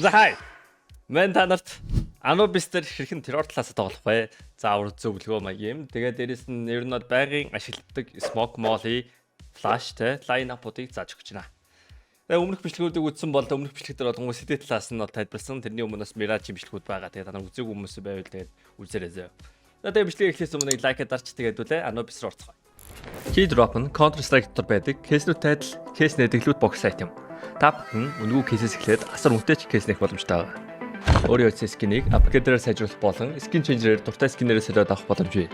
За хай. Мен та нарт Anubis дээр хэрхэн террор талаас тоглох вэ? Заавар зөвлөгөө маяг юм. Тэгээд дээрэс нь ер нь байнгын ашигладаг smoke molly flash те line-up-уудыг зааж өгч байна. Тэгээд өмнөх бичлэгүүдийг үзсэн бол өмнөх бичлэгдэр олон хүмүүс сэдв талаас нь тайлбарсан. Тэрний өмнөөс Mirage бичлэгүүд байгаа. Тэгээд та нар үзег хүмүүс байвал тэгээд үзээрэй зөө. Тэгээд бичлэгийг эхлээс өмнө лайк дарч тэгээд үлээ Anubis руу орцгоё. Key drop нь Counter Strike дотор байдаг. Кейснүүд тайтал, кейс нэдэглүүд бокс item. Та бүхэн үнэгүй кейсээс эхлээд асар үнэтэй ч кейс нэх боломжтой байна. Өөрийн үеийн скинийг апгрейдерээр сайжруулах болон скин ченжерээр дуртай скинээрээ солиод авах боломж бий.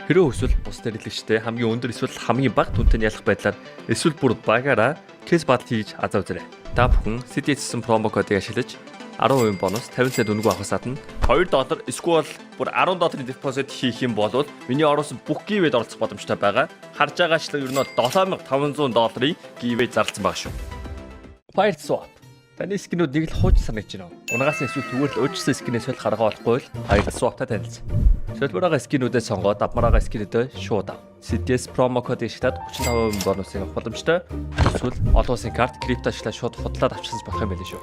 Хэрвээ эсвэл бус дэлгэцтэй хамгийн өндөр эсвэл хамгийн бага түнтэй ялах байдлаар эсвэл бүр багаараа кейс батл хийж азаа үзээрэй. Та бүхэн CDS-сэн промо кодыг ашиглаж 10% бонус 50 цент үнэгүй авахаас гадна $2 эсвэл бүр $10 депозит хийх юм бол миний оруулсан бүх гивэд оролцох боломжтой байгаа. Харж байгаачлан ер нь $7500 гивэд зарласан байгаа шүү. Fire swap. Таны скинүүд нэг л хууч санагдаж байна. Унгаас эсвэл зүгээр л өөрчлөсөн скинээс солих арга болохгүй л Fire swap-тай танилцсан. Солиороо скинүүдээ сонгоод авмараа скинүүдээ шууд ав. CDS промо кодыг ашиглаад 35% бонусыг авах боломжтой. Эсвэл олон улсын карт крипто ашиглаад шууд худлаад авчихсан болох юм байл шүү.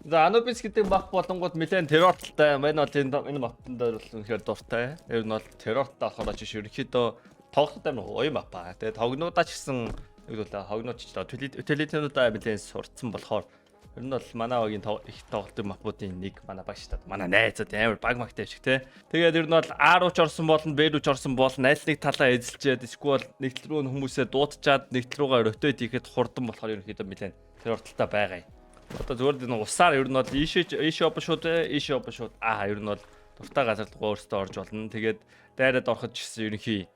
За Anubis гэдэг баг болонгууд нэлээд террор талтай. Мань бол энэ мапн дээр бол үнэхээр дуртай. Ер нь бол террортай болохоор ч ерөнхийдөө тоглоход амар гоё мап ба. Тэгээ тогнуудаа ч гэсэн нэг л хогнооч ч утилитинуудаа нэлээд сурцсан болохоор ер нь бол манай багийн их тоглолтын мапуудын нэг манай баг шүү дээ. Манай найзууд амар баг магтай шиг те. Тэгээд ер нь бол A руу ч орсон болно, B руу ч орсон бол найл нэг талаа эзэлчээд эсвэл нэг тал руу хүмүүсээ дуудчаад нэг тал руугаа ротейт хийхэд хурдан болохоор ерөнхийдөө нэлээд террор талтай байгаа юм. Одоо зүгээр энэ усаар ер нь бол ийшээ оп шууд ер нь бол дуртай газар руу өөртөө орж болно. Тэгээд дайраад ороход ч гэсэн ерөнхий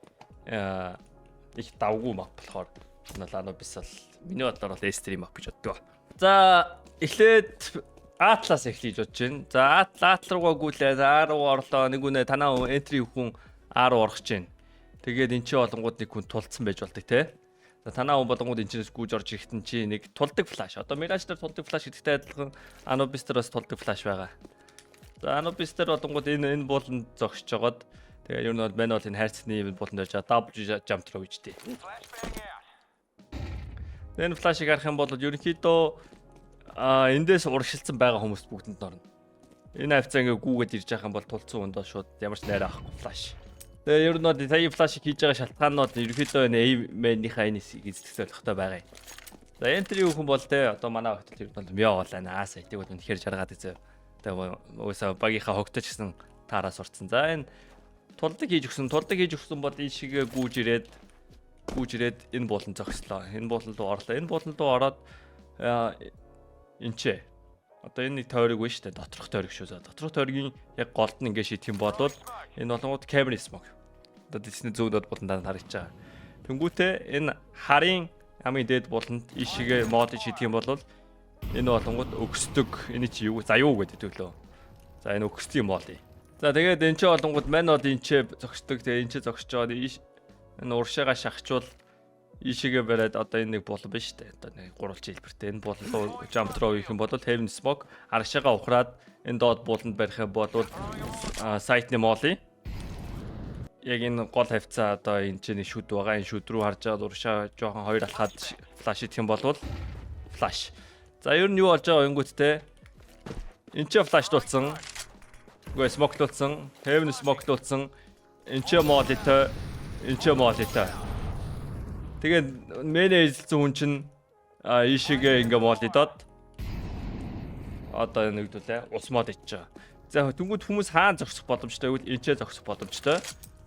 их давгүй мап болохоор энэ бол Anubis бол миний бодлоор бол S3 мап гэж боддог. За эхлээд Atlas эхлэж бодож байна. За Atlas руугаа гүйлээ. A руу орлоо. Нэг үнэ танаа entry хүн A руу орох гэж байна. Тэгээд эн чинь болонгууд нэг хүн тулцсан байж болдог те. За танаа хүн болонгууд энэ чинээс гүйж орж ирэхтэн чи нэг тулдаг флаш. Одоо Mirage дээр тулдаг флаш гэдэгтэй адилхан Anubis дээр бас тулдаг флаш байгаа. За Anubis дээр болонгууд энэ бууланд зогсож жагаад тэгээд ер нь бол мань бол энэ хайрцагны бууланд байж double jump throw гэжтэй. Энэ флашыг харах юм бол ерөнхийдөө эндээс урагшилсан байгаа хүмүүст бүгдэнд орно. Энэ хавцаа ингээ гүүгээд ирж байгаа юм бол тулцсан хүнд шууд ямар ч найраа авахгүй флаш. Тэгээ ер нь бол таяа флашыг хийж байгаа шалтгаанууд ерөнхийдөө энэ A-man-ийнхаа энэ эзлэх зорилготой байгаа юм. За entry хүн бол те одоо манай багт ер нь бол мё болно. Сайтыг бол үнэхээр жаргаад үзээ. Тэгээ уусаа багийнхаа хогтож гэсэн таараа сурцсан. За энэ тулдаг хийж өгсөн бол энэ шигээ гүүж ирээд энэ буулан зогслоо. Энэ буулан руу орлоо. Энэ буулан руу ороод энчээ. Одоо энэ тойрог вэ штэ. Доторх тойрог шүү. Доторх тойргийн яг голд нь ингээ шийдэх юм бол энэ болгоод camera smoke. Одоо дэсний зүүн бууландаа харагдаж байгаа. Тэнгүүтээ энэ харын хамгийн дээд бууланд ишигээ мод шийдэх юм бол энэ болгоод өгсдөг. Энэ чи юу? За юу гэдэг лөө. За энэ өгсдгийн мод. За тэгээд энэ ч болгоод мань бол энчээ зогсдог. Тэгээд энчээ зогсож байгаа энэ уршаага шахчвал ишигээ бариад одоо энэ нэг бол биш үү? Одоо нэг гурвалж хэлбэртэй. Энэ боллоо jump throw хийх юм бол heaven smoke аргашаага ухраад энэ доод бууланд барих юм бол site-ны молли яг энэ гол хавцаа одоо энэ чинь шүд байгаа. Энэ шүд рүү харж байгаа уршаа жоохон хоёр алхаад флаш хийх юм бол флаш. За ер нь юу болж байгаа өнгөттэй? Энд ч флаштуулсан. Үгүй смоклуулсан. Heaven смоклуулсан. Энд ч моллитой. Тэгээд мэнэ эзэлсэн хүн чинь ишигээ ингээ моллидоод одоо нэгдүүлээ ус мод ичж байгаа. За тэнгууд хүмүүс хаана зогсох боломжтой вэ? Энчээ зогсох боломжтой.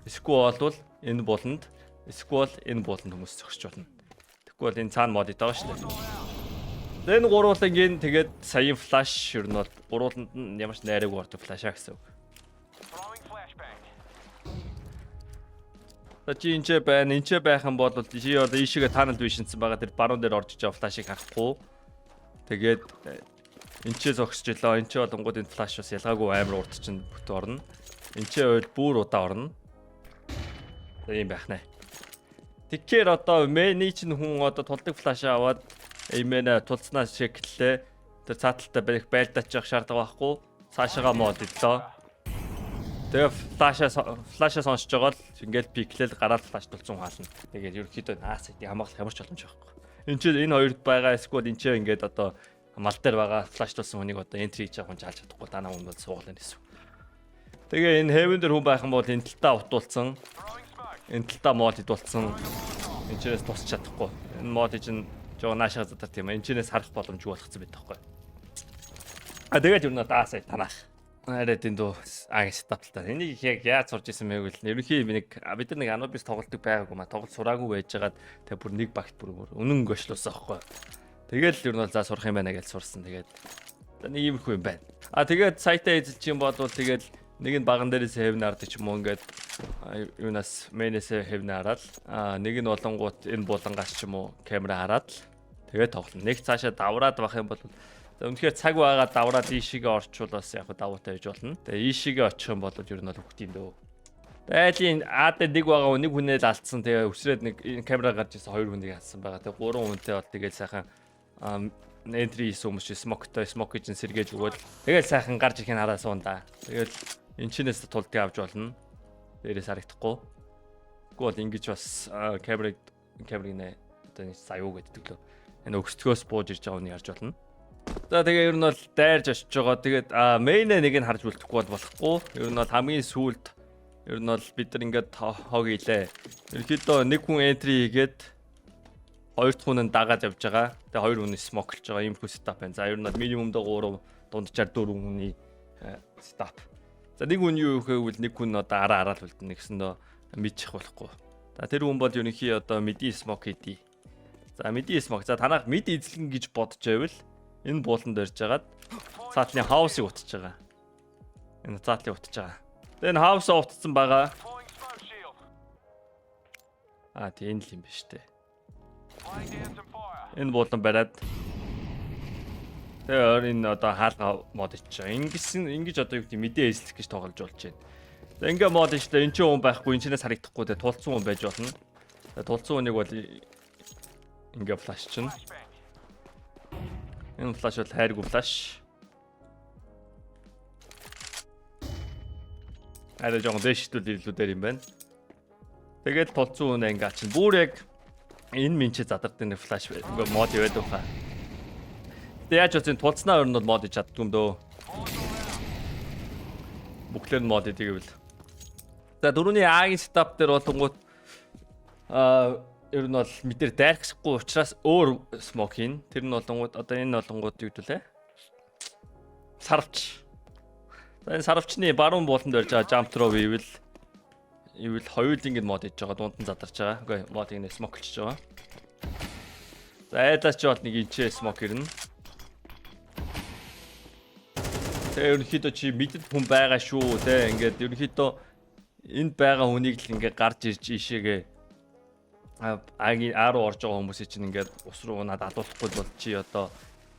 Эсвэл бол энэ бууланд хүмүүс зогсож болно. Тэгэхгүй бол энэ цаана мод байгаа шүү дээ. Энэ гурвуулангийн тэгээд саяын флаш ер нь бол гурвууланд нь ямар ч найраагүй ордог флашаа гэсэн. За чи энчээ байх юм бол чи одоо ишигээ танал вишнсэн байгаа тэр баруун дээр орж иж байгаа флашыг харахгүй. Тэгээд энчээ зогсож илаа. Энчээ болонгууд энэ флаш бас ялгаагүй амар урд чинь бүт орно. Энчээ бол бүр удаа орно. За юм байх нэ. Тэгэхээр одоо мэний чинь хүн одоо тулдаг флашаа аваад эмэнэ тулцнаа шеклээ. Тэр цааталтай байх байлдаач явах шаардлага байхгүй. Цаашаага мод идлээ. Тэгээ флашаа сонсож байгаа л ингээл пиклэл гараад флаш тулцсан хаална. Тэгээд ерөнхийдөө сайтыг хамгаалах ямар ч боломж байхгүй. Энэ чинь энэ хоёрд байгаа эсвэл энэ чинь ингээд одоо мал дээр байгаа флаштуулсан хүнийг одоо энтри хийж байгаа хүн чалж чадахгүй дана хүн бол суугалаа гэсэн. Тэгээ энэ heaven дээр хүн байх юм бол энэ талтаа утуулсан. Энэ талтаа мод идуулсан. Энэчнээс тусч чадахгүй. Энэ мод чинь жоо наашаа задар тийм ээ. Энэчнээс харах боломжгүй болгоцсон байдаг байхгүй. Тэгээд юу надаа сая танах. Арай дэндүү агстаплтаа. Энийг яг яаж сурж исэн мэйг л ерөнхий бид нар нэг Anubis тоглолтог байгаагүй маа. Тоглолт сураагүй байжгаад тэг бүр нэг багт бүр үнэн гошлуулсан байхгүй. Тэгэл ер нь бол за сурах юм байна гэж сурсан. Тэгээд нэг иймэрхүү юм байна. Тэгээд сайтаа эзэлж юм бол тэгээд нэг нь баган дээрээс хэвнэ хардаг ч юм уу ингээд юунаас мэнэсээ хэвнэ хараад нэг нь болонгууд энэ булангаас ч юм уу камера хараад тэгээд тоглоно. Нэг цаашаа давраад байх юм бол үнэхээр цаг байгаа давраад ийшээгээ орчуулаас яг давуутай байж болно. Тэгээ ийшээгээ очих юм бол ер нь бол хөвгт юм дөө. Дайлийн аад нэг байгаа нэг хүнээ л алдсан. Тэгээ өсрээд нэг камера гарч ирсэн хоёр хүнийг алдсан байгаа. Тэгээ гурван хүнтэй бол тэгээд сайхан энтри хийсэн хүмүүс смок гэж сэргээж өгөөл. Тэгээд сайхан гарч ирэх нь хараа суунда. Тэгээд энчнээс тулдгийг авч болно. Дээрээс харагдахгүй. Тэгвэл бол ингэж бас камерыг нэ одоо нэг сая юу гэдэг лөө. Энэ өгсдгөөс бууж ирж байгааг нь харж болно. За тэгээ ер нь бол дайрж очиж байгаа. Тэгээд мейнэ нэг нь харж үлдэхгүй болохгүй. Ер нь бол хамгийн сүүлд ер нь бол бид нар ингээд хог ийлээ. Ерөнхийдөө нэг хүн энтри хийгээд хоёр дахь хүн нь дагаад явж байгаа. Тэгээ хоёр хүн смоклж байгаа. Иймэрхүү сетап байна. За ер нь бол минимум доо 3 дунджаар 4 хүний сетап. За нэг хүн юу гэвэл нэг хүн одоо араа л үлдэнэ гэсэндөө мэдчих болохгүй. За тэр хүн бол ерөнхий одоо миди смок хийдий. За миди смок. За танах мид эзлэн гэж бодож байвал энэ бууланд барьж агаад цаатлын хаусыг утаж байгаа. Энэ цаатлыг утаж байгаа. Тэгээ энэ хаусаа утсан байгаа. Тийм л юм биш үү? Энэ буулан бариад тэгээ энэ одоо хаалга мод ичиж байгаа. Ингэж одоо юу гэдэг мэдээ эзлэх гэж тоглож болж байна. За ингээ мод ичлээ. Энд чинь хүн байхгүй, энэ чинээс харагдахгүй. Тэгээ тулцсан хүн байж болно. Тэгээ тулцсан хүнийг бол ингээ флаш чинь. Энэ флаш бол хайргүй флаш. Арай жоохон дэштүүл ирлүүдээр юм байна. Тэгээд тулцсан хүн ингээ чинь бүр яг энэ минчээ задардаг нэг флаш ингээ мод яваад байгаа. Яаж ч энэ тулцнаа өөр нь бол мод ич чаддгүй юм дөө. Бүхлээр нь мод идэг гэвэл. За дөрөвний А-гийн сетап дээр болонгууд ер нь бол мэдэр дайрахгүй учраас өөр смок хийн. Тэр нь болонгууд одоо энэ болонгууд юу гэдүүлээ? Сарвч. За энэ сарвчны баруун бууланд барьж байгаа jump throw ивэл хоёулын ингэ мод иж байгаа, дунд нь задарч байгаа. Үгүй модыг нэ смоклж байгаа. За айдаач бол нэг инчээ смок ирнэ. Тэгээ ерөнхийдөө чи мэдд хүн байгаа шүү те. Ингээд ерөнхийдөө энд байгаа хүнийг л ингээд гарч ирж ишээгээ А руу орж байгаа хүмүүсийн чинь ингээд ус руу надад адуулахгүй бол чи одоо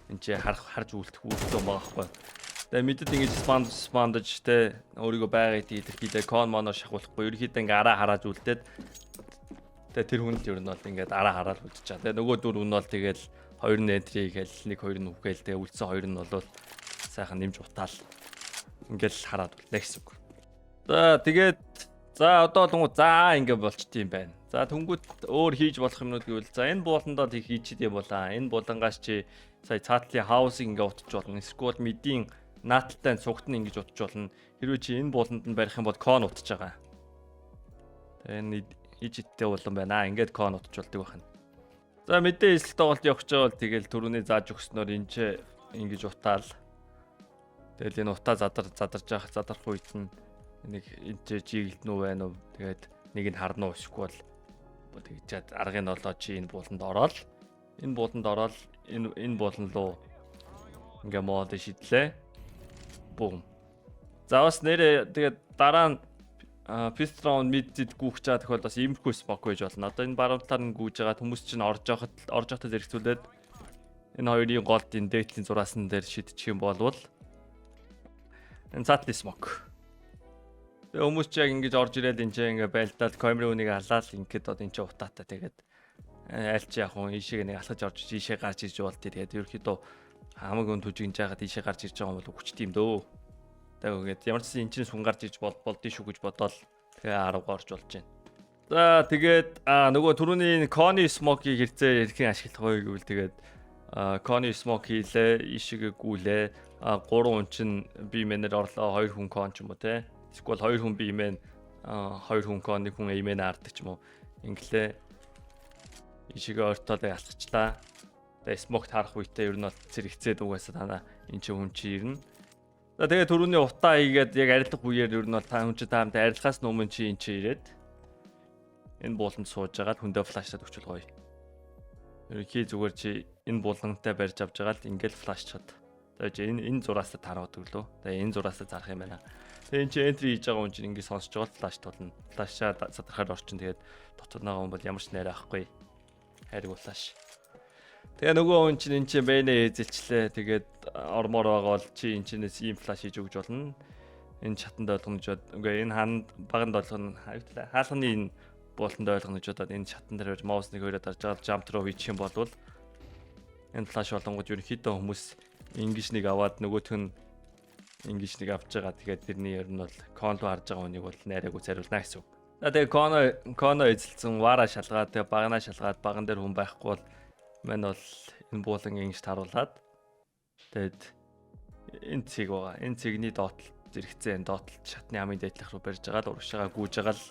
энэ чи харж үлдэх үйлдэл байгаа байхгүй. Тэгээ мэдд ингээд спандж те өөрийгөө байгаа идэх кон моноор шахуулахгүй. Ерөнхийдөө ингээд араа харааж үлдээд тэгээ тэр хүн л ер нь бол ингээд араа хараад үлдчихэж байгаа. Тэгээ нөгөө дөрөв нь бол тэгэл 2 энтри гээл 1 2 нь үгээл тэгээ үлдсэн 2 нь бол сайхан нэмж утаал ингээл хараад үлдээ гэсэн үг. За тэгээд одоо л ингээ болчт юм байна. За түнгүүд өөр хийж болох юмнууд гэвэл за энэ бууландаа их хийчихдээ болаа. Энэ булангаас чи сая цаатлын хаусыг ингээ утж болно. Эсвэл мэдийн нааталтай цугт нь ингэж утж болно. Хэрвээ чи энэ бууланд нь барих юм бол кон утж байгаа. Тэгээ хийчидтэй болон байна. Ингээд кон утж болдог байна. За мэдээ эсэл тоглолт явах гэж байгаа бол тэгэл түрүүний зааж өгснөөр энэ ингэж утаал. Тэгэл энэ утаа задарх үед нь нэг энэ жигэлтнүү байна уу? Тэгээд нэг нь харна уу эсвэл тэгчээд аргыг нь олоо чи энэ бууланд ороод энэ буулан руу ингээ мод шидлээ. Бум. За бас нэрээ тэгээд дараа нь first round mid-д гүүх чаа тохиол бас иймэрхүү спок байж болно. Одоо энэ баруун талаар нь гүүж байгаа хүмүүс чинь орж явахад зэрэгцүүлээд энэ хоёрын голд энэ дээдлийн зураасан дээр шидчих юм болвол энэ цаатли смок. Тэгээ хүмүүс ч яг ингэж орж ирээд энэ чинь ингээ байлдаад камерын үнийг халаад ингээд одоо энэ чинь утаатай тэгээд айлч яг хүн ийшээ нэг алхаж орж ийшээ гарч ирж болт тэгээд ерөөхдөө хамаг өн түжигнж байгаад ийшээ гарч ирж байгаа юм бол хүчт юм дөө. Тэгээд ямар ч энэ чинь сүн гарч ирж болдсон шүү гэж бодоол тэгээ 10 орж болж байна. За тэгээд нөгөө түрүүний кони смокийг хэрцээ хэрхэн ашиглах вэ гэвэл тэгээд Кони смок хийлээ, ишигээ гүйлээ. 3 хүн чинь би мэнээр орлоо, 2 хүн кон ч юм уу те. Эсвэл 2 хүн би мэн 2 хүн кон, 1 хүн эймэн аардаг ч юм уу. Инглээ. Ишигээ ойртоолыг алхачлаа. Тэгээ смокт харах үедээ ер нь бол зэрэгцээд угаасаа танаа эн чинь хүн чи ирнэ. За тэгээ түрүүний утаа хийгээд яг арилах үеэр ер нь бол та хүн чи таамтай арилахаас өмнө чи эн чи ирээд энэ бууланд сууж агаад хүндээ флаштад өчл гоё. Ерөнхий зүгээр чи энэ буулгантай барьж авч байгаа л ингээл флаш чад. Тэгээ энэ зураасаа тараад өглөө. Тэгээ энэ зураасаа зарах юм байна. Тэгээ эн чи энтри хийж байгаа хүн чинь ингээд сонсож байгаа л флаш тулна. Флашаа задрахаар орчин тэгээд дотор байгаа хүн бол ямар ч нэр авахгүй. Хайрг флаш. Тэгээ нөгөө хүн чинь эн чинь бэнэ эзэлчлээ. Тэгээд ормоор байгаа бол чи эн чинээс ийм флаш хийж өгч болно. Энэ чатанд ойлгомжод үгүй энэ ханд баганд болгоно хаалганы энэ буултанд ойлгомжодод энэ чатан дээр маусны хөрөө дарж байгаа jump throw хийчих юм бол энэ флаш болонгод ерөнхийдөө хүмүүс ингэж нэг аваад нөгөөх нь ингэж нэг авч байгаа. Тэгээд тэрний ер нь бол кон руу харж байгаа хүнийг бол найраагүй цариулна гэсэн үг. За тэгээ коно эзэлсэн вара шалгаад тэгээ багнаа шалгаад баган дээр хүн байхгүй бол мань бол энэ буулан ингэж таруулаад тэгээд энэ цэг байгаа. Энэ цэгний доотл зэрэгцээ энэ доотл шатны амын дээдлэх рүү барьж байгаа л урагшаага гүйж байгаа л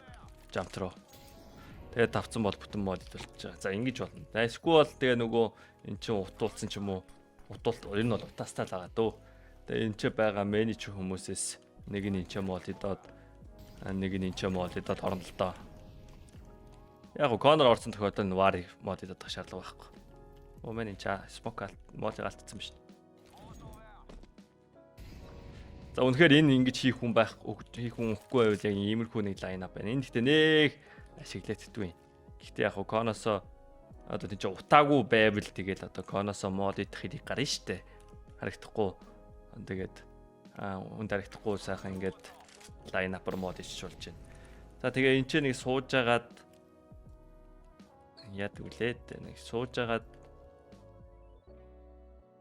jump throw. Тэгээд тавцсан бол бүтэн мод болчихж байгаа. За ингэж болно. Эсвэл бол тэгээ нөгөө эн чинь утуулсан ч юм уу. Утуулт ер нь бол утаастаа л байгаа дөө. Тэгээ энэ ч байгаа менеж хүмүүсээс нэг нь энэ ч мод идоод нэг нь энэ ч мод идоод орно л доо. Яг го конор орсон тохиолдолд вар мод идэх шаардлага байхгүй. Өмнө энэ ча смок модыг алдсан биш. За үнэхээр энэ ингэж хийх хүн өгөхгүй байвал яг иймэрхүү нэг лайн ап байна. Энэ гэхдээ нэг ашиглагддгүй. Гэхдээ яг коносоо одоо тийч утаагүй байвал тэгэл одоо коносоо мод идэх хэрэг гарна штэ. Харагдахгүй. Тэгээд үн харагдахгүй сайхан ингээд лайн апер мод ичж болж байна. За тэгээ энэ ч нэг сууж агаад яд үлээд нэг сууж агаад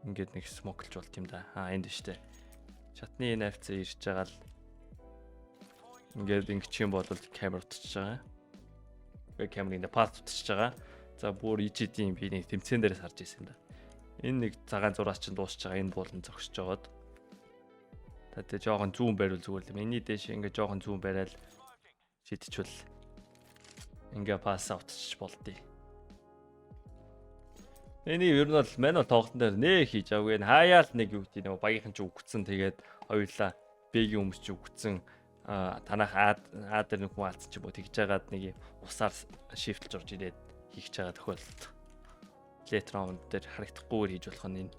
ингээд нэг смоклж болт юм да. Энд штэ. Чатны энэ авцаа ирж байгаа л ингээд ингэж юм бол камер утчихж байгаа. Камерын паст утчихж байгаа. За бүр ичэдийн би нэг тэмцээн дээрээс харж ирсэн юм да. Энэ нэг цагаан зураас чинь дуусч байгаа. Энэ буулан зогсож байгаад. Тэгээ жоохон зүүн байрал зүгээр л. Миний дэш ингээд жоохон зүүн барайл шидчихвэл ингээд пасс аутчих болдъё. Эний ер нь бол манайд тоглолтын дээр нэ хийж авгүй. Энэ хаяал нэг юу гэдэг нэг багийнхан ч үгцэн тэгээд хоёулаа бэгийн хүмүүс ч үгцэн танах аа дээр нэг хүн алдсан ч юм уу тэгж жагаад нэг усаар шифтэлж орж ирээд хийх чагаа тохиолдолд лет раунд дээр харагдахгүйгээр хийж болох нь энэ.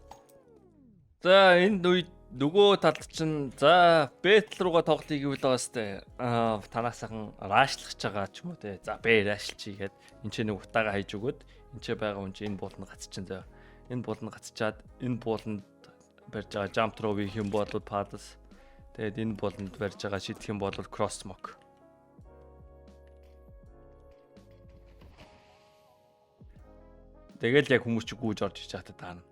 За энэ үед нөгөө талд чинь за бэтл руугаа тоглолт хийвэл байгаа сте танаас сайхан раашлах чагаа ч юм уу те. За бэ раашл чигээд энэ ч нэг утаагаа хайж өгөөд энэ ч байгаа хүн чинь энэ бууланд гацчихсан заа. Энэ бууланд гацчаад энэ бууланд барьж байгаа jump throw хийх юм бол pass. Тэгээд энэ бууланд барьж байгаа шидэх юм бол cross smoke. Тэгэл яг хүмүүс ч гүйж орж иж хатад таана.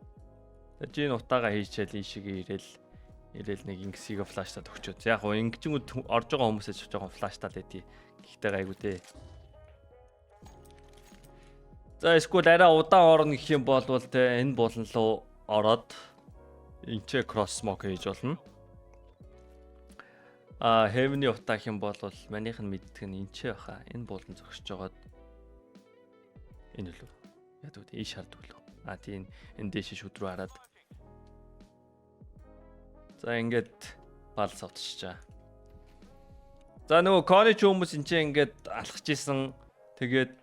Тэгээд энэ утаагаа хийчихэл ийшээ ирээл нэг ингэсийг флаштаад өгчөөд. Яг гоо ингэчингүүд орж байгаа хүмүүсээс жоохон флаштаад байдгийг. Гэхдээ гайгүй дээ. За эсвэл арай удаан орно гэх юм бол те энэ буулан руу ороод энчээ cross smoke хийж болно. Heaven-ий утаа гэх юм бол манийх нь мэддэг нь энчээ баха. Энэ буулан зогсож байгаад энэ лөө. Яг үгүй ийш харддаг лөө. Тийм энэ дэш шүд рүү хараад. За ингээд бал савтчихжаа. За нөгөө кони ч хүмүүс энчээ ингээд алхаж исэн. Тэгээд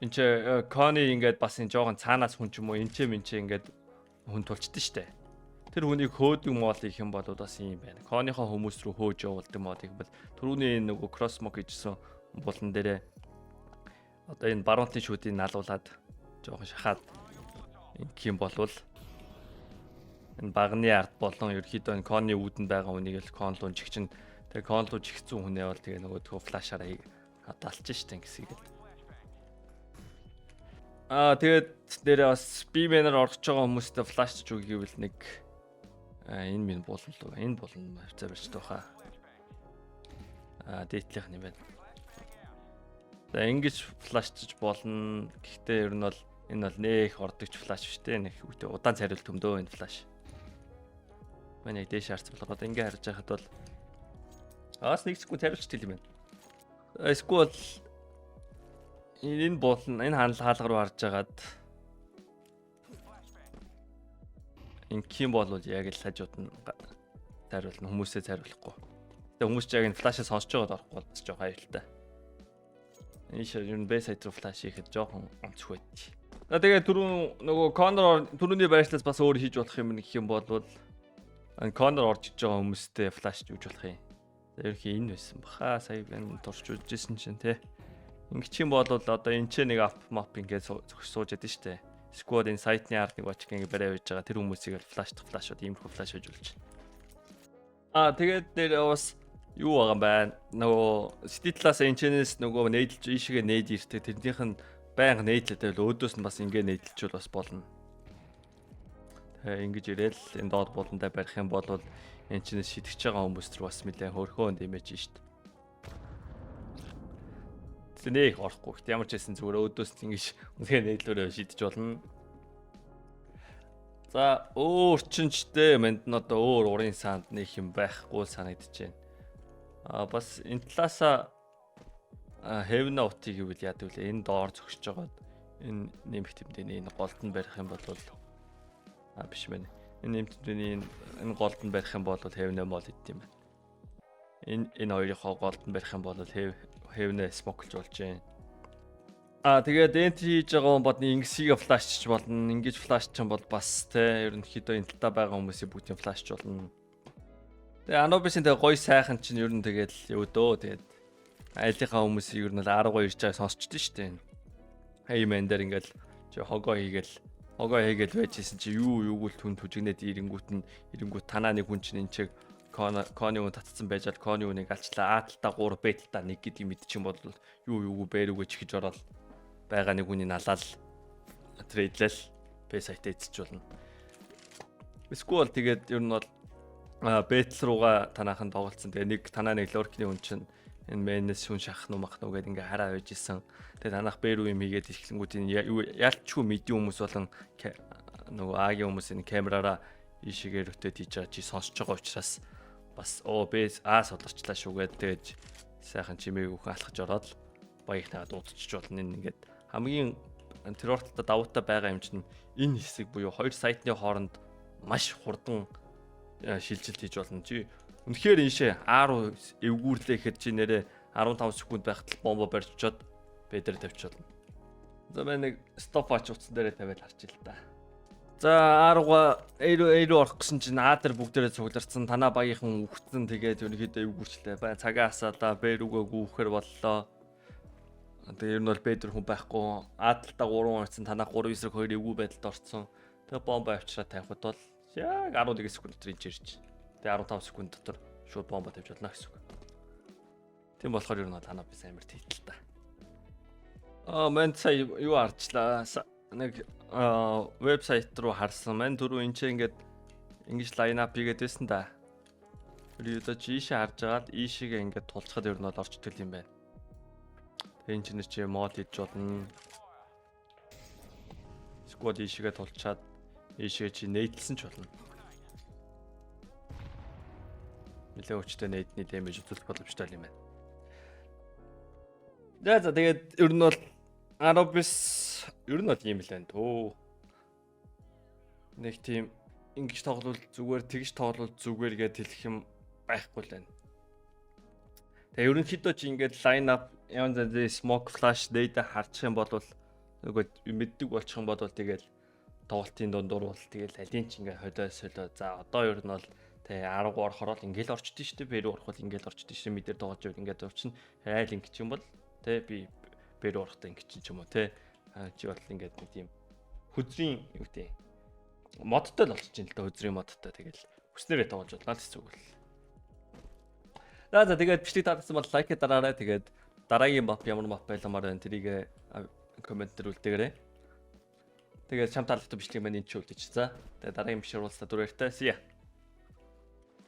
энчээ кони ингээд бас энэ жоохон цаанаас хүн ч юм уу энчээ ингээд хүн тулчдээ штэ. Тэр хүнийг хөөдөг мод их юм бол бас юм байна. Коныхоо хүмүүс рүү хөөж явуулдаг модыг бол түрүүний нөгөө cross smoke хийжсэн булан дээрээ одоо энэ баруунтын шүүдийг налуулаад жоохон шахаад ингэх юм болвол энэ багны арт болон ерөөхдөө энэ коны үүдэнд байгаа хүнийг л кон руу жигчин тэгээ кон руу жигцэн хүнээ бол тэгээ нөгөө тхөө флашаараа даалж штэ ингэсийг л. Тэгээд нэрээ бас бимэнээр орж байгаа хүмүүстээ флашч үгийвэл нэг энэ минь буулан лөө. Энэ буулан хавцаа барьж тахаа. Дээтлийнх нь юм байна. За ингэж флашчж болно. Гэхдээ ер нь бол Энэ бол нэх ордогч флаш биш те. Нэг үгүй удаан цариулт төмдөө энэ флаш. Манай дээш харц болгоод ингээ харж байхад бол аас нэг секунд хариулж тэл юм байна. Эсвэл энэ болно. Энэ хаалга руу харж агаад энэ ким бол яг л хажууд нь цариулна хүмүүсээ цариулахгүй. Тэгээ хүмүүс ч яг энэ флашаа сонсож байгаад орохгүй бол бас жоохон аюултай. Энэ шиг ер нь бэс сайт руу флаш хийхэд жоохон онцгүй байд. За тэгээ нөгөө Коннор түрүүний байршлаас бас өөр хийж болох юм гэх юм бол энэ Коннор орж иж байгаа хүмүүстэй флаш юуж болох юм. Ерхий энэ байсан баха. Сая энэ турч үзсэн чинь те. Ингээ юм бол одоо энэ ч нэг ап мап ингээд сууж ядсан штэ. Squad энэ сайтны ард нэг бач ингээ барай байж байгаа тэр хүмүүсийг флашууд иймэрхүү флаш хийж болж байна. Тэгээд дээр бас юу байгаа юм байна. Нөгөө Stetlаас энчнээс нөгөө нээдэлж ийшгээ нээд иртээ тэрнийх нь байнга нээдлээ байвал өөдөөс нь бас ингээ нээдэлжүүл бас болно. Тэгээ ингэж ирээл энэ доод болондоо барих юм бол энчнээс шитгэж байгаа хүмүүс төр бас нэлээд хөрхөө дэмэж штт. Нэг орохгүй. Ямар ч байсан зүгээр өөдөөс ингэж үнхээр нээдлөөрөө шидэж болно. За өөрчнчтэй манд нь одоо өөр урын санд нэг юм байхгүй санагдаж байна. Бас энэ талаасаа Heaven out-ыг гэвэл яадаг вэ? Энэ доор зогсож байгаад энэ нэмэх тэмдээний энэ голд нь барих юм бол биш мэн. Энэ нэмэх тэмдээний энэ голд нь барих юм бол Heaven мол идэв юм байна. Энэ хоёрынхоо голд нь барих юм бол Heaven смоклж болж байна. Тэгээд энт хийж байгаа юм бодны ингэсийг флашч болно. Ингэж флашч юм бол бас те ерөнхийдөө энэ талдаа байгаа хүмүүсийн бүгдийн флашч болно. Тэгээ Anubis-ийн тэгээ гоё сайхан чинь ер нь тэгэл юу дөө тэгээд айлынхаа хүмүүсийг ер нь 12 ирж байгаа сонсчихдээ шүү дээ. Хеймэн дээр ингээл хогоо хийгээл байжсэн чи юуг л түн түжигнээд ирэнгүүт танаа нэг хүн чинь энэ чиг Коны хүн татцсан байж ал Коны хүнийг алчлаа. А талтаа 3 Б талтаа 1 гэдэг мэдчих юм бол юу бэрүүгээ чихэж ороод байгаа нэг хүний налаал трейдлэл Б сайтаа эзэж болно. Эсвэл тэгээд ер нь бол Бэтл руугаа танаахан тоглолцсон. Тэгээ танаа нэг лоркны хүн чинь энэ мэнэс хүн шахах нуу мах нүгээд ингээ хараа байж исэн. Тэгээ танах Б руу юм хийгээд ирэхлэнгүүд энэ ялчгүй мэдийн хүмүүс болон нөгөө Агийн хүмүүс энэ камераараа ийшээгээр өтөд хийж байгаа чи сонсож байгаа учраас бас Б солорчлаа шүүгээд тэгэж сайхан чимээг үхэн алхаж ороод баяхнаа дуудчих болно. Энэ ингээд хамгийн террорталтай давуутай байгаа юм чинь энэ хэсэг буюу хоёр сайтны хооронд маш хурдан шилжилт хийж болно. Чи үнэхээр ийшээ А руу эвгүүрлээ гэхэд чи нэрээ 15 секунд байхад бомбо барьж очоод Б дээр тавьчих болно. За мэн нэг стоп ач утсан дээрээ тавиад харчих л да. За А-руугаа A руу орох гэсэн чинь А дээр бүгдээрээ цугларсан. Танаа багийнхан үхсэн тэгээд ерөнхийдөө эвгүүрчлээ. Цагаа асаалаа Б рүүгээ гүүхээр боллоо. Тэгээд ер нь бол Б дээр хүн байхгүй. А талтаа 3 орсон. Танаа 3-9-ийг 2 эвгүй байдалд орсон. Тэгээд бомбо авчираа тавихад бол яг 11 секунд дотор ирж. Тэгээд 15 секунд дотор шууд бомбо тавьж болно гэсэн үг. Тийм болохоор ер нь Anubis амар тийтэл та. Мэн сая юу харчлаа. Нэг вебсайт руу харсан. Мэн түрүү энэ ч ингэж лайн ап хийгээд байсан да. Өөрөөр ийшээ харж агаад ийшээгээ ингээд тулцахад ер нь бол орч тэл юм байна. Тэгээ энэ ч чи мод хийж болно. Squad ийшээгээ тулчаад ийшээ чи нээдлсэн ч болно. Нилээ өчтөө нээдний дэмэж үзүүлэх боломжтой юм байна. За тэгээд ер нь бол Anubis ер нь бол ийм л байна төө. Нэг тийм ингэж тоглол зүгээр тэгж тоглол зүгээр гэж хэлэх юм байхгүй л байна. Тэгээ ерөнхийдөө чи ингээд line up янз янзын smoke flash data харчих юм бол нөгөө мэддэг болчих юм бол тэгэл тоглолтын дундуур бол тэгэл алин ч ингээд холио. За одоо ер нь бол тэгээ 10 орохоор л ингээд орчдөө шүү дээ. Бэр ороход ингээд орчдөө шүү. Мэдэр тоглож байвал ингээд орчин. Айл ингээд юм бол тэгээ би бэр орохтой ингээд ч юм уу те. Чи бол ингээд нэг тийм хүзрийн юу гэдэг модтой л болчих юм л да. Хүзрийн модтой тэгэл хүснээрээ тоглож болно гэсэн үг л. За тэгээд бичлэг таалагдсан бол лайк дараарай. Тэгээд дараагийн мап ямар мап байламаар байна тэрийг комент дээр үлдээгээрэй. Тэгээд чам таалагдсан бичлэг маань энэ ч үлдээч. За тэгээд дараагийн бичлэг уулзлаа. Дүрээртэй. See ya.